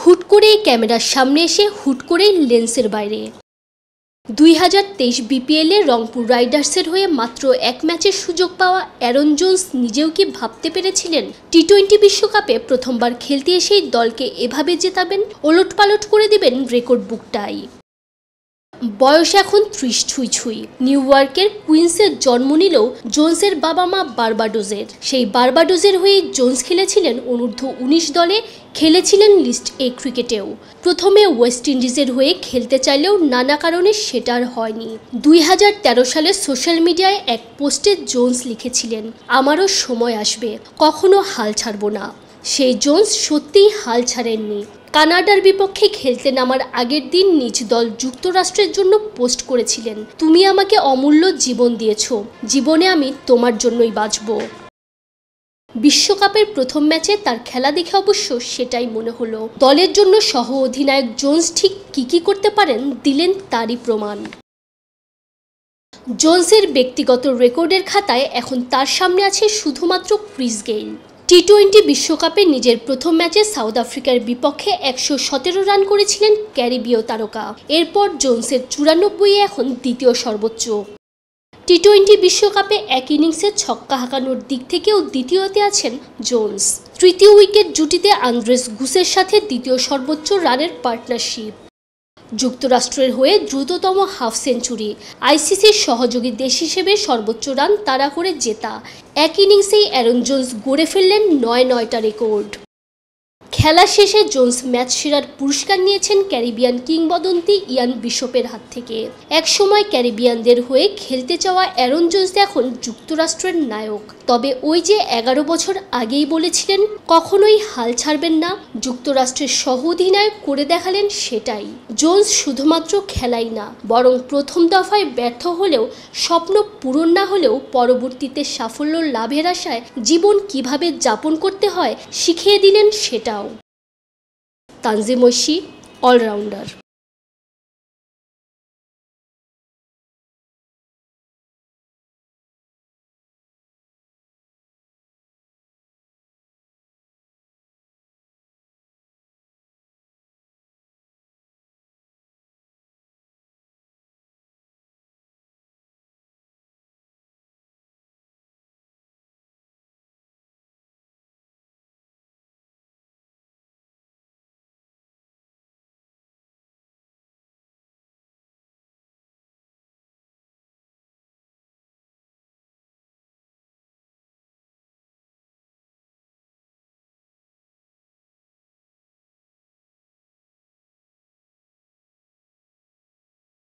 হুট করেই ক্যামেরার সামনে এসে হুট করেই লেন্সের বাইরে। 2023 বিপিএলে রংপুর রাইডার্সের হয়ে মাত্র এক ম্যাচের সুযোগ পাওয়া অ্যারন জোন্স নিজেও কি ভাবতে পেরেছিলেন টি-20 বিশ্বকাপে প্রথমবার খেলতে এসেই দলকে এভাবে জেতাবেন, ওলটপালট করে দিবেন রেকর্ড বুকটাই। বয়স এখন 30 ছুঁই ছুঁই। নিউ ইয়র্কের কুইন্সে জন্ম নিলেও জোন্সের বাবা মা বার্বাডোজের। সেই বার্বাডোজের হয়ে জোন্স খেলেছিলেন অনূর্ধ্ব 19 দলে, খেলেছিলেন লিস্ট এ ক্রিকেটেও। প্রথমে ওয়েস্ট ইন্ডিজের হয়ে খেলতে চাইলেও নানা কারণে সেটা আর হয়নি। 2013 সালে সোশ্যাল মিডিয়ায় এক পোস্টে জোন্স লিখেছিলেন, আমারও সময় আসবে, কখনো হাল ছাড়ব না। সেই জোন্স সত্যিই হাল ছাড়েননি। কানাডার বিপক্ষে খেলতে নামার আগের দিন নিজ দল যুক্তরাষ্ট্রের জন্য পোস্ট করেছিলেন, তুমি আমাকে অমূল্য জীবন দিয়েছ, জীবনে আমি তোমার জন্যই বাঁচব। বিশ্বকাপের প্রথম ম্যাচে তার খেলা দেখে অবশ্য সেটাই মনে হলো। দলের জন্য সহ অধিনায়ক জোন্স ঠিক কি করতে পারেন দিলেন তারই প্রমাণ। জোন্সের ব্যক্তিগত রেকর্ডের খাতায় এখন তার সামনে আছে শুধুমাত্র ক্রিস গেইল। টি-20 বিশ্বকাপে নিজের প্রথম ম্যাচে সাউথ আফ্রিকার বিপক্ষে 117 রান করেছিলেন ক্যারিবীয় তারকা। এরপর জোন্সের 94 এখন দ্বিতীয় সর্বোচ্চ। টি-20 বিশ্বকাপে এক ইনিংসে ছক্কা হাঁকানোর দিক থেকেও দ্বিতীয়তে আছেন জোন্স। তৃতীয় উইকেট জুটিতে আন্দ্রেস গুসের সাথে দ্বিতীয় সর্বোচ্চ রানের পার্টনারশিপ। যুক্তরাষ্ট্রের হয়ে দ্রুততম হাফ সেঞ্চুরি, আইসিসির সহযোগী দেশ হিসেবে সর্বোচ্চ রান তাড়া করে জেতা। এক ইনিংসেই অ্যারন জোন্স গড়ে ফেললেন 9টা রেকর্ড। খেলা শেষে জোন্স ম্যাচ সেরার পুরস্কার নিয়েছেন ক্যারিবিয়ান কিংবদন্তি ইয়ান বিশপের হাত থেকে। একসময় ক্যারিবিয়ানদের হয়ে খেলতে চাওয়া অ্যারন জোন্স এখন যুক্তরাষ্ট্রের নায়ক। তবে ওই যে 11 বছর আগেই বলেছিলেন কখনোই হাল ছাড়বেন না, যুক্তরাষ্ট্রের সহ অধিনায়ক করে দেখালেন সেটাই। জোন্স শুধুমাত্র খেলাই না, বরং প্রথম দফায় ব্যর্থ হলেও, স্বপ্ন পূরণ না হলেও পরবর্তীতে সাফল্য লাভের আশায় জীবন কিভাবে যাপন করতে হয় শিখিয়ে দিলেন সেটাও। তানজিম ঐশী, অলরাউন্ডার।